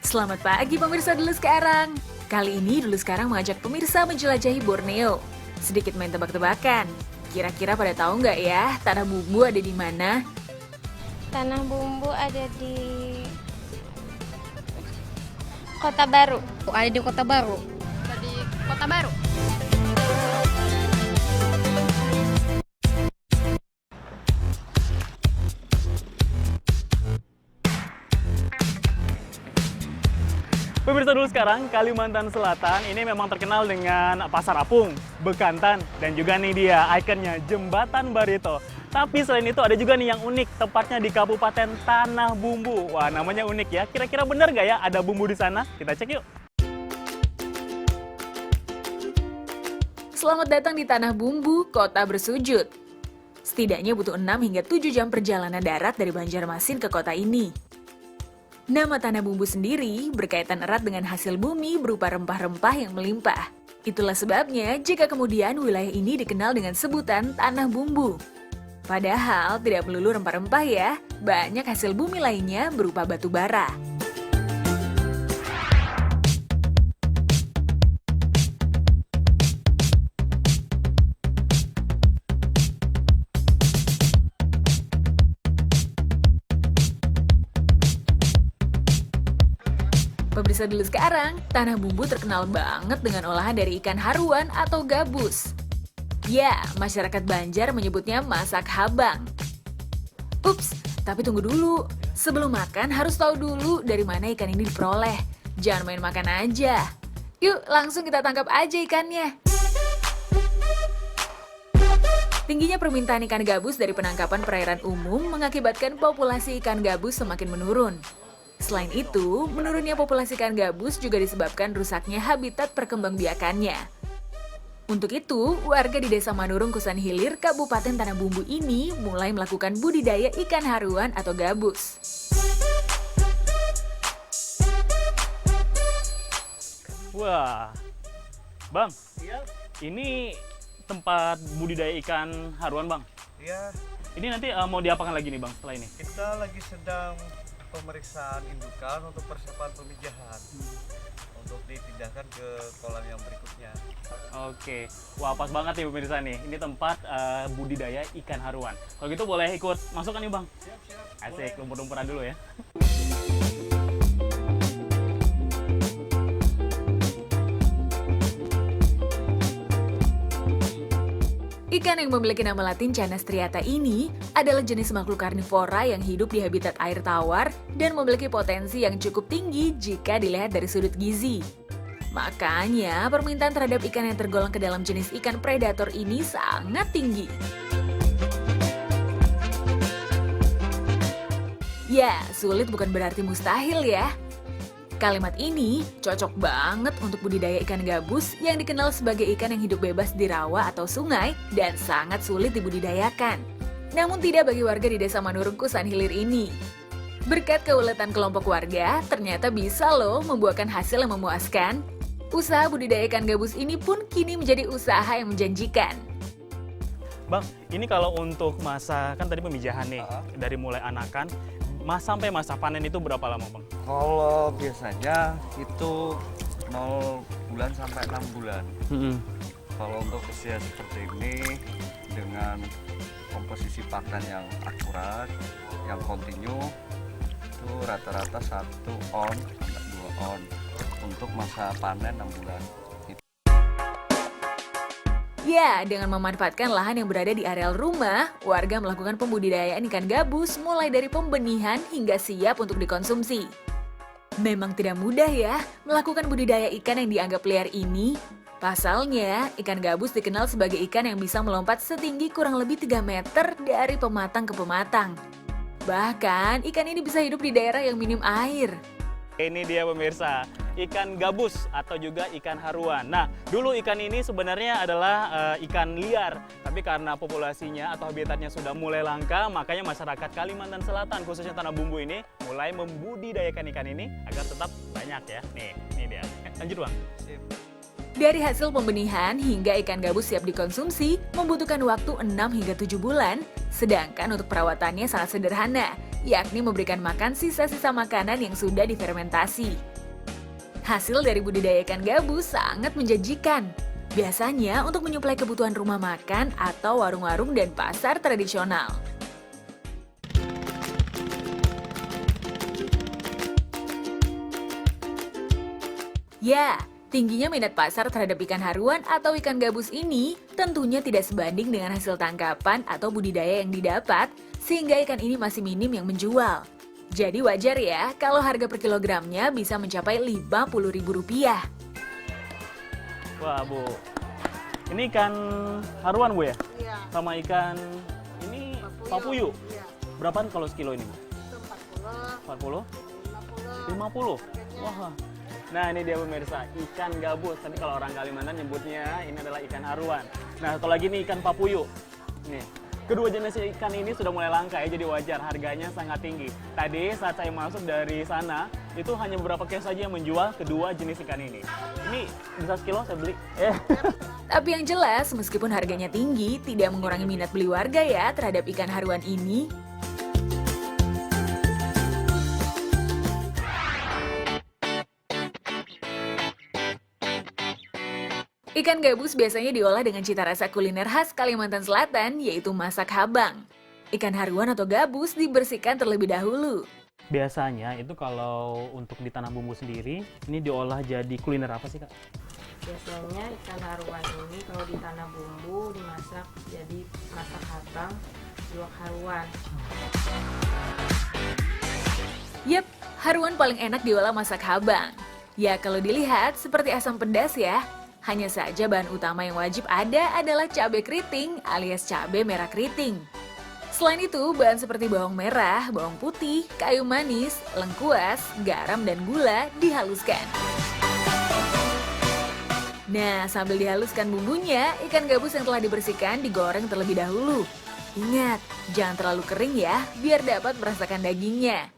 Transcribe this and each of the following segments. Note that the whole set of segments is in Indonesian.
Selamat pagi pemirsa Dulu Sekarang. Kali ini Dulu Sekarang mengajak pemirsa menjelajahi Borneo. Sedikit main tebak-tebakan. Kira-kira pada tahu nggak ya tanah bumbu ada di mana? Tanah bumbu ada di Kota Baru. Ada di Kota Baru. Di Kota Baru. Pemirsa Dulu Sekarang, Kalimantan Selatan ini memang terkenal dengan Pasar Apung, Bekantan, dan juga nih dia ikonnya Jembatan Barito. Tapi selain itu ada juga nih yang unik, tepatnya di Kabupaten Tanah Bumbu. Wah, namanya unik ya. Kira-kira benar nggak ya ada bumbu di sana? Kita cek yuk. Selamat datang di Tanah Bumbu, Kota Bersujud. Setidaknya butuh 6 hingga 7 jam perjalanan darat dari Banjarmasin ke kota ini. Nama Tanah Bumbu sendiri berkaitan erat dengan hasil bumi berupa rempah-rempah yang melimpah. Itulah sebabnya jika kemudian wilayah ini dikenal dengan sebutan Tanah Bumbu. Padahal tidak melulu rempah-rempah ya, banyak hasil bumi lainnya berupa batu bara. Pemirsa Dulu Sekarang, Tanah Bumbu terkenal banget dengan olahan dari ikan haruan atau gabus. Ya, masyarakat Banjar menyebutnya masak habang. Ups, tapi tunggu dulu. Sebelum makan harus tahu dulu dari mana ikan ini diperoleh. Jangan main makan aja. Yuk, langsung kita tangkap aja ikannya. Tingginya permintaan ikan gabus dari penangkapan perairan umum mengakibatkan populasi ikan gabus semakin menurun. Selain itu, menurunnya populasi ikan gabus juga disebabkan rusaknya habitat perkembangbiakannya. Untuk itu, warga di Desa Manurung, Kusan Hilir, Kabupaten Tanah Bumbu ini mulai melakukan budidaya ikan haruan atau gabus. Wah, Bang, Iya, ini tempat budidaya ikan haruan, Bang. iya. Ini nanti mau diapakan lagi nih, Bang, setelah ini? Kita lagi sedang pemeriksaan indukan untuk persiapan pemijahan. Untuk dipindahkan ke kolam yang berikutnya. Oke, wah pas banget nih pemirsa nih. Ini tempat budidaya ikan haruan. Kalau gitu boleh ikut masuk kan nih Bang? Siap. Asik, lumpur-lumpuran dulu ya. Ikan yang memiliki nama latin Canas striata ini adalah jenis makhluk karnivora yang hidup di habitat air tawar dan memiliki potensi yang cukup tinggi jika dilihat dari sudut gizi. Makanya, permintaan terhadap ikan yang tergolong ke dalam jenis ikan predator ini sangat tinggi. Ya, sulit bukan berarti mustahil ya. Kalimat ini cocok banget untuk budidaya ikan gabus yang dikenal sebagai ikan yang hidup bebas di rawa atau sungai dan sangat sulit dibudidayakan. Namun tidak bagi warga di Desa Manurung, Kusan Hilir ini. Berkat keuletan kelompok warga, ternyata bisa loh membuahkan hasil yang memuaskan. Usaha budidaya ikan gabus ini pun kini menjadi usaha yang menjanjikan. Bang, ini kalau untuk masa, kan tadi pemijahan nih, dari mulai anakan, sampai masa panen itu berapa lama Bang? Kalau biasanya itu 0 bulan sampai 6 bulan. Kalau untuk usia seperti ini dengan komposisi pakan yang akurat, yang kontinu, itu rata-rata 1 on sampai 2 on untuk masa panen 6 bulan. Ya, dengan memanfaatkan lahan yang berada di areal rumah, warga melakukan pembudidayaan ikan gabus mulai dari pembenihan hingga siap untuk dikonsumsi. Memang tidak mudah ya melakukan budidaya ikan yang dianggap liar ini. Pasalnya, ikan gabus dikenal sebagai ikan yang bisa melompat setinggi kurang lebih 3 meter dari pematang ke pematang. Bahkan, ikan ini bisa hidup di daerah yang minim air. Ini dia pemirsa, ikan gabus atau juga ikan haruan. Nah, dulu ikan ini sebenarnya adalah ikan liar. Tapi karena populasinya atau habitatnya sudah mulai langka, makanya masyarakat Kalimantan Selatan, khususnya Tanah Bumbu ini, mulai membudidayakan ikan ini agar tetap banyak ya. Nih, ini dia. Lanjut Bang. Dari hasil pembenihan hingga ikan gabus siap dikonsumsi membutuhkan waktu 6 hingga 7 bulan, sedangkan untuk perawatannya sangat sederhana, yakni memberikan makan sisa-sisa makanan yang sudah difermentasi. Hasil dari budidaya ikan gabus sangat menjanjikan. Biasanya untuk menyuplai kebutuhan rumah makan atau warung-warung dan pasar tradisional. Ya, tingginya minat pasar terhadap ikan haruan atau ikan gabus ini tentunya tidak sebanding dengan hasil tangkapan atau budidaya yang didapat, sehingga ikan ini masih minim yang menjual. Jadi wajar ya kalau harga per kilogramnya bisa mencapai Rp50.000. Wah, Bu. Ini ikan haruan, Bu ya? Iya, Sama ikan ini papuyu. iya. Berapaan kalau sekilo ini, Bu? Itu 40, 40? 50. 50? Wah. Nah, ini dia pemirsa, ikan gabus. Tadi kalau orang Kalimantan nyebutnya ini adalah ikan haruan. Nah, satu lagi nih ikan papuyu. Nih, kedua jenis ikan ini sudah mulai langka ya, jadi wajar harganya sangat tinggi. Tadi saat saya masuk dari sana, itu hanya beberapa kios saja yang menjual kedua jenis ikan ini. Ini bisa sekilo saya beli. Tapi yang jelas, meskipun harganya tinggi, tidak mengurangi minat beli warga ya terhadap ikan haruan ini. Ikan gabus biasanya diolah dengan cita rasa kuliner khas Kalimantan Selatan, yaitu masak habang. Ikan haruan atau gabus dibersihkan terlebih dahulu. Biasanya itu kalau untuk di tanah bumbu sendiri, ini diolah jadi kuliner apa sih, Kak? Biasanya ikan haruan ini kalau di tanah bumbu dimasak jadi masak habang, luak haruan. Yep, haruan paling enak diolah masak habang. Ya kalau dilihat seperti asam pedas ya. Hanya saja bahan utama yang wajib ada adalah cabai keriting alias cabai merah keriting. Selain itu, bahan seperti bawang merah, bawang putih, kayu manis, lengkuas, garam, dan gula dihaluskan. Nah, sambil dihaluskan bumbunya, ikan gabus yang telah dibersihkan digoreng terlebih dahulu. Ingat, jangan terlalu kering ya, biar dapat merasakan dagingnya.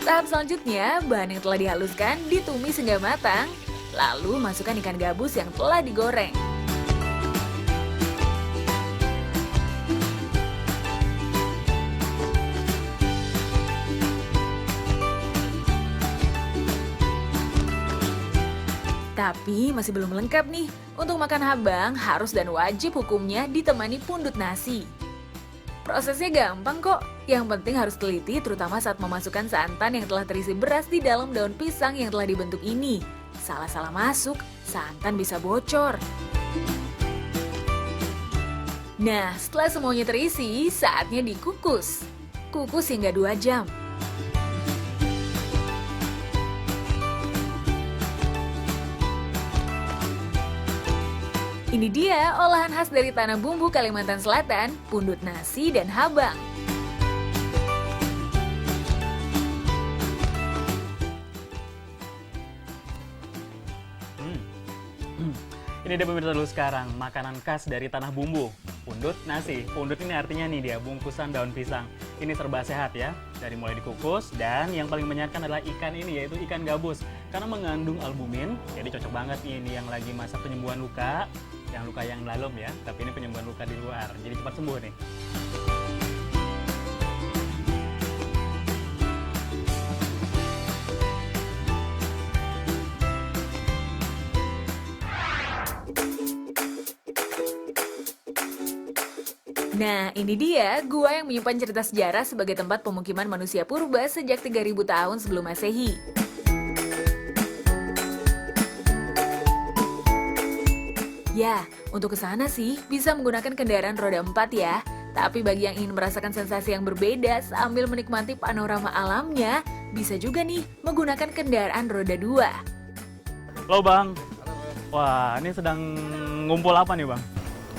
Tahap selanjutnya, bahan yang telah dihaluskan ditumis hingga matang, lalu masukkan ikan gabus yang telah digoreng. Tapi masih belum lengkap nih, untuk makan habang harus dan wajib hukumnya ditemani pundut nasi. Prosesnya gampang kok, yang penting harus teliti terutama saat memasukkan santan yang telah terisi beras di dalam daun pisang yang telah dibentuk ini. Salah-salah masuk, santan bisa bocor. Nah, setelah semuanya terisi, saatnya dikukus. Kukus hingga 2 jam. Ini dia olahan khas dari tanah bumbu Kalimantan Selatan, pundut nasi dan habang. Ini dia pemirsa dulu sekarang, makanan khas dari tanah bumbu, pundut nasi. Pundut ini artinya nih dia bungkusan daun pisang. Ini serba sehat ya, dari mulai dikukus dan yang paling menyehatkan adalah ikan ini yaitu ikan gabus. Karena mengandung albumin, jadi cocok banget nih ini yang lagi masa penyembuhan luka, yang luka yang dalam ya, tapi ini penyembuhan luka di luar, jadi cepat sembuh nih. Nah, ini dia gua yang menyimpan cerita sejarah sebagai tempat pemukiman manusia purba sejak 3000 tahun sebelum Masehi. Ya, untuk ke sana sih bisa menggunakan kendaraan roda 4 ya. Tapi bagi yang ingin merasakan sensasi yang berbeda sambil menikmati panorama alamnya, bisa juga nih menggunakan kendaraan roda 2. Halo Bang. Wah, ini sedang ngumpul apa nih Bang?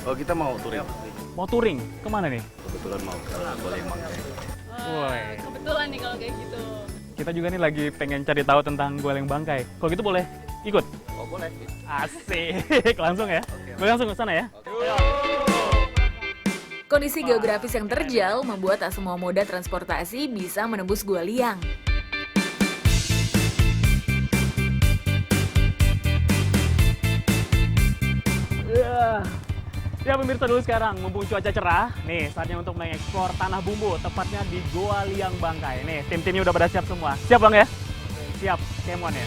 Oh, kita mau touring. Mau touring? Kemana nih? Kebetulan mau ke Golembang. Woi. Kebetulan nih kalau kayak gitu. Kita juga nih lagi pengen cari tahu tentang Gueleng Bangkai. Kalau gitu boleh ikut? Oh, boleh. Asik, langsung ya. Gue langsung ke sana ya. Kondisi geografis yang terjal membuat tak semua moda transportasi bisa menembus Gua Liang. Ya pemirsa dulu sekarang, mumpung cuaca cerah, nih saatnya untuk mengeksplor tanah bumbu, tepatnya di Goa Liang Bangkai. Nih, tim-timnya udah pada siap semua. Siap Bang ya? Siap, Kemon ya.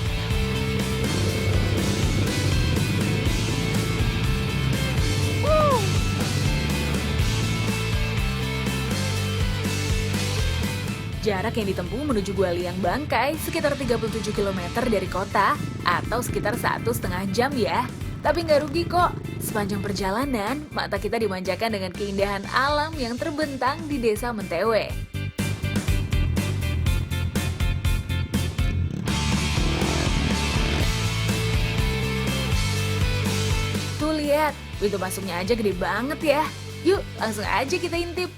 Jarak yang ditempuh menuju Goa Liang Bangkai sekitar 37 km dari kota atau sekitar 1,5 jam ya. Tapi nggak rugi kok, sepanjang perjalanan mata kita dimanjakan dengan keindahan alam yang terbentang di desa Mentewe. Tuh lihat, pintu masuknya aja gede banget ya. Yuk langsung aja kita intip.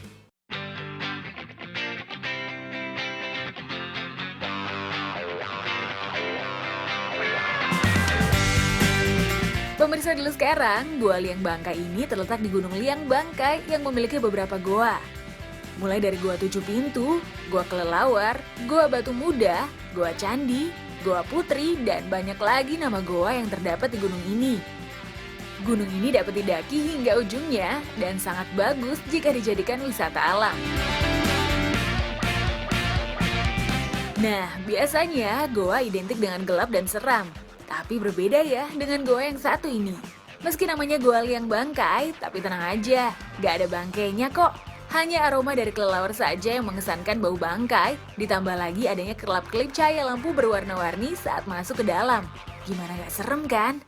Pemirsa dulu sekarang, Goa Liang Bangkai ini terletak di Gunung Liang Bangkai yang memiliki beberapa goa. Mulai dari Goa Tujuh Pintu, Goa Kelelawar, Goa Batu Muda, Goa Candi, Goa Putri, dan banyak lagi nama goa yang terdapat di gunung ini. Gunung ini dapat didaki hingga ujungnya dan sangat bagus jika dijadikan wisata alam. Nah, biasanya goa identik dengan gelap dan seram. Tapi berbeda ya dengan goa yang satu ini. Meski namanya Goa Liang Bangkai, tapi tenang aja, gak ada bangkainya kok. Hanya aroma dari kelelawar saja yang mengesankan bau bangkai, ditambah lagi adanya kelap-kelip cahaya lampu berwarna-warni saat masuk ke dalam. Gimana gak serem kan?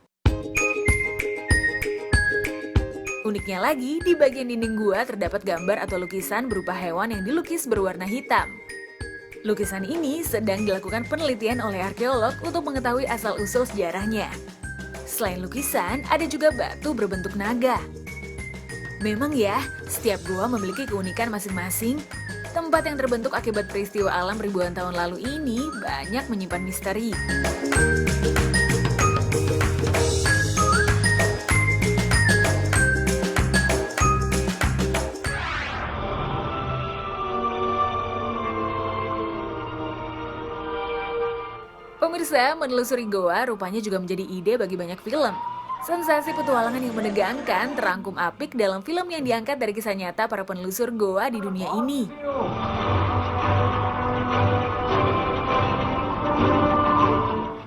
Uniknya lagi, di bagian dinding gua terdapat gambar atau lukisan berupa hewan yang dilukis berwarna hitam. Lukisan ini sedang dilakukan penelitian oleh arkeolog untuk mengetahui asal-usul sejarahnya. Selain lukisan, ada juga batu berbentuk naga. Memang ya, setiap gua memiliki keunikan masing-masing. Tempat yang terbentuk akibat peristiwa alam ribuan tahun lalu ini banyak menyimpan misteri. Pemirsa, menelusuri goa rupanya juga menjadi ide bagi banyak film. Sensasi petualangan yang menegangkan terangkum apik dalam film yang diangkat dari kisah nyata para penelusur goa di dunia ini.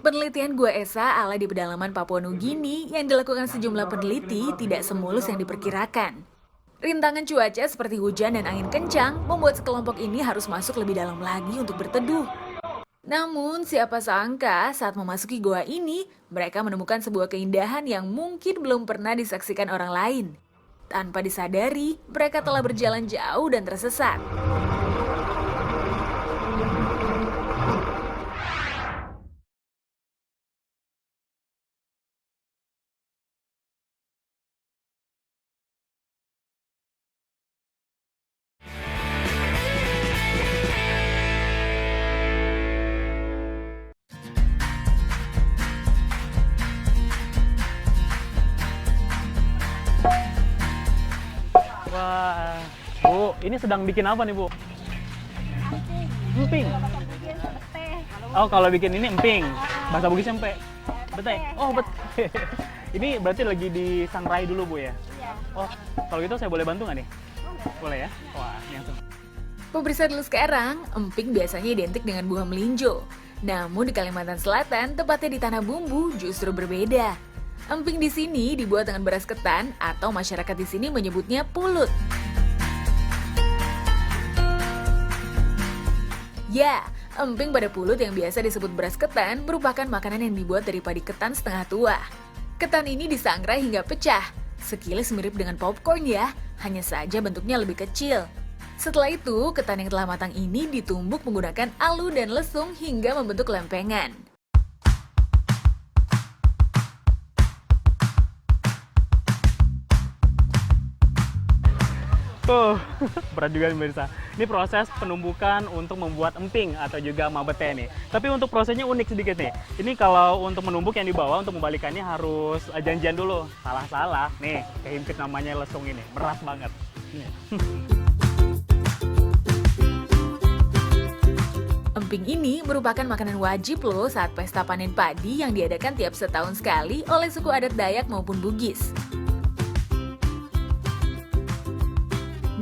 Penelitian Gua Esa ala di pedalaman Papua Nugini yang dilakukan sejumlah peneliti tidak semulus yang diperkirakan. Rintangan cuaca seperti hujan dan angin kencang membuat sekelompok ini harus masuk lebih dalam lagi untuk berteduh. Namun, siapa sangka saat memasuki goa ini, mereka menemukan sebuah keindahan yang mungkin belum pernah disaksikan orang lain. Tanpa disadari, mereka telah berjalan jauh dan tersesat. Wah, Bu, ini sedang bikin apa nih Bu? Emping. Oh, kalau bikin ini emping. Bahasa Bugisnya empe. Bete. Oh, bete. Ini berarti lagi disangrai dulu Bu ya? Oh, kalau gitu saya boleh bantu nggak nih? Boleh ya? Wah, ini langsung. Pemirsa dulu sekarang, emping biasanya identik dengan buah melinjo. Namun di Kalimantan Selatan, tepatnya di Tanah Bumbu, justru berbeda. Emping di sini dibuat dengan beras ketan atau masyarakat di sini menyebutnya pulut. Ya, emping pada pulut yang biasa disebut beras ketan merupakan makanan yang dibuat dari padi ketan setengah tua. Ketan ini disangrai hingga pecah. Sekilas mirip dengan popcorn ya, hanya saja bentuknya lebih kecil. Setelah itu, ketan yang telah matang ini ditumbuk menggunakan alu dan lesung hingga membentuk lempengan. Berat juga pemirsa. Ini proses penumbukan untuk membuat emping atau juga mabete nih. Tapi untuk prosesnya unik sedikit nih. Ini kalau untuk menumbuk yang di bawah, untuk membalikannya harus janjian dulu. Salah-salah, nih kehimpit namanya lesung ini. Berat banget. Emping ini merupakan makanan wajib loh saat pesta panen padi yang diadakan tiap setahun sekali oleh suku adat Dayak maupun Bugis.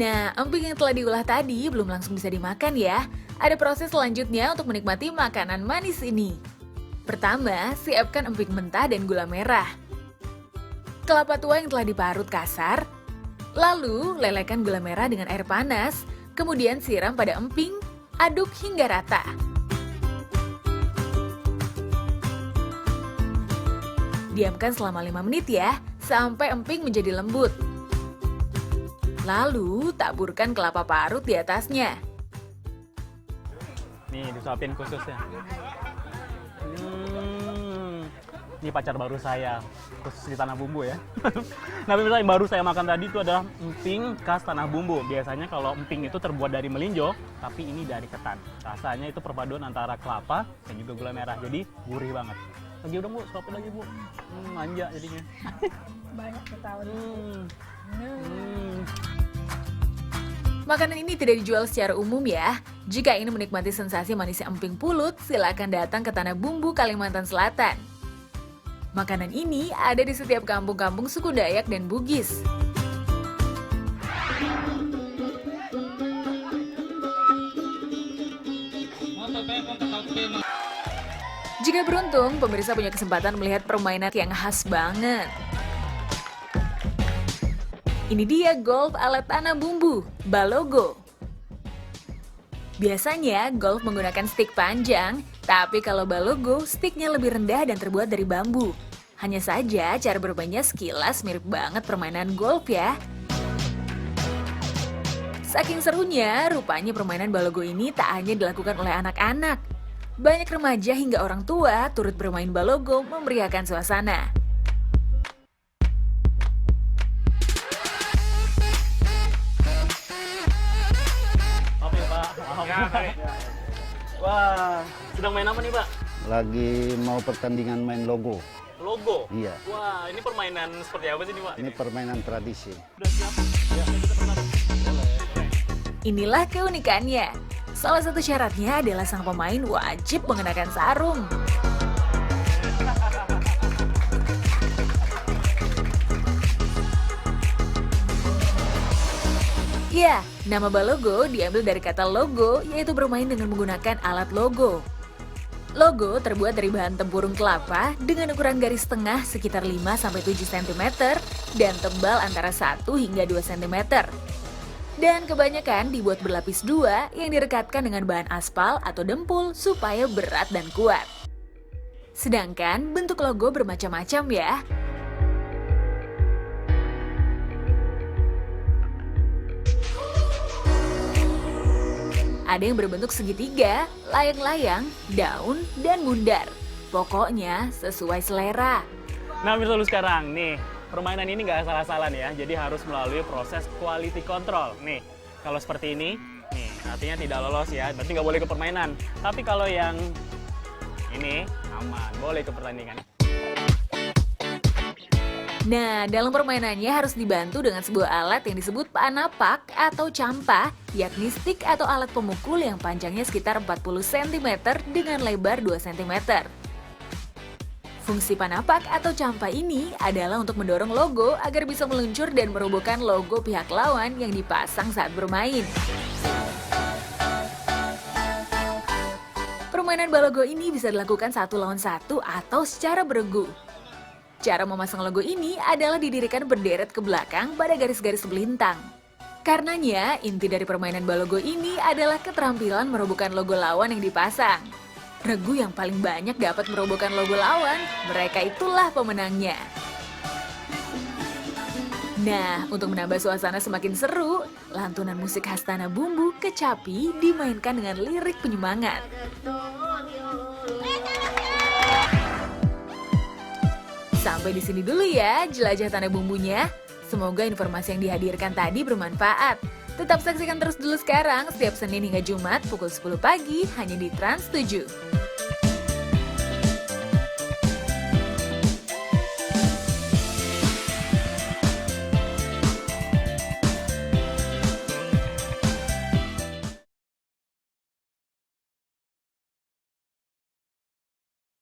Nah, emping yang telah diolah tadi belum langsung bisa dimakan ya. Ada proses selanjutnya untuk menikmati makanan manis ini. Pertama, siapkan emping mentah dan gula merah. Kelapa tua yang telah diparut kasar. Lalu, lelehkan gula merah dengan air panas. Kemudian siram pada emping, aduk hingga rata. Diamkan selama 5 menit ya, sampai emping menjadi lembut. Lalu, taburkan kelapa parut di atasnya. Nih, disuapin khususnya. Ini pacar baru saya, khusus di Tanah Bumbu ya. Nah, pemirsa, yang baru saya makan tadi itu adalah emping khas Tanah Bumbu. Biasanya kalau emping itu terbuat dari melinjo, tapi ini dari ketan. Rasanya itu perpaduan antara kelapa dan juga gula merah, jadi gurih banget. Lagi udah Bu, suapin lagi Bu. Manja jadinya. Banyak ketahuan. Makanan ini tidak dijual secara umum ya. Jika ingin menikmati sensasi manisnya emping pulut, silakan datang ke Tanah Bumbu, Kalimantan Selatan. Makanan ini ada di setiap kampung-kampung suku Dayak dan Bugis. Jika beruntung, pemirsa punya kesempatan melihat permainan yang khas banget. Ini dia golf ala Tanah Bumbu, Balogo. Biasanya golf menggunakan stik panjang, tapi kalau Balogo stiknya lebih rendah dan terbuat dari bambu. Hanya saja cara bermainnya sekilas mirip banget permainan golf ya. Saking serunya, rupanya permainan Balogo ini tak hanya dilakukan oleh anak-anak. Banyak remaja hingga orang tua turut bermain Balogo memeriahkan suasana. Wah, sedang main apa nih Pak? Lagi mau pertandingan main logo. Logo? Iya. Wah, ini permainan seperti apa sih nih Pak? Ini permainan tradisi. Udah siap? Ya, kita pertama. Inilah keunikannya. Salah satu syaratnya adalah sang pemain wajib mengenakan sarung. Ya, nama Balogo diambil dari kata logo, yaitu bermain dengan menggunakan alat logo. Logo terbuat dari bahan tempurung kelapa dengan ukuran garis tengah sekitar 5-7 cm dan tebal antara 1 hingga 2 cm. Dan kebanyakan dibuat berlapis dua yang direkatkan dengan bahan aspal atau dempul supaya berat dan kuat. Sedangkan bentuk logo bermacam-macam ya. Ada yang berbentuk segitiga, layang-layang, daun, dan bundar. Pokoknya sesuai selera. Nah, mirsa lu sekarang nih, permainan ini nggak asal-asalan ya, jadi harus melalui proses quality control. Nih, kalau seperti ini, nih artinya tidak lolos ya, berarti nggak boleh ke permainan. Tapi kalau yang ini aman, boleh ke pertandingan. Nah, dalam permainannya harus dibantu dengan sebuah alat yang disebut panapak atau campa, yakni stik atau alat pemukul yang panjangnya sekitar 40 cm dengan lebar 2 cm. Fungsi panapak atau campa ini adalah untuk mendorong logo agar bisa meluncur dan merobohkan logo pihak lawan yang dipasang saat bermain. Permainan Balogo ini bisa dilakukan 1 lawan 1 atau secara beregu. Cara memasang logo ini adalah didirikan berderet ke belakang pada garis-garis melintang. Karenanya, inti dari permainan Balogo ini adalah keterampilan merobohkan logo lawan yang dipasang. Regu yang paling banyak dapat merobohkan logo lawan, mereka itulah pemenangnya. Nah, untuk menambah suasana semakin seru, lantunan musik khas Tanah Bumbu, Kecapi, dimainkan dengan lirik penyemangat. Sampai di sini dulu ya jelajah Tanah Bumbunya. Semoga informasi yang dihadirkan tadi bermanfaat. Tetap saksikan terus dulu sekarang setiap Senin hingga Jumat pukul 10 pagi hanya di Trans 7.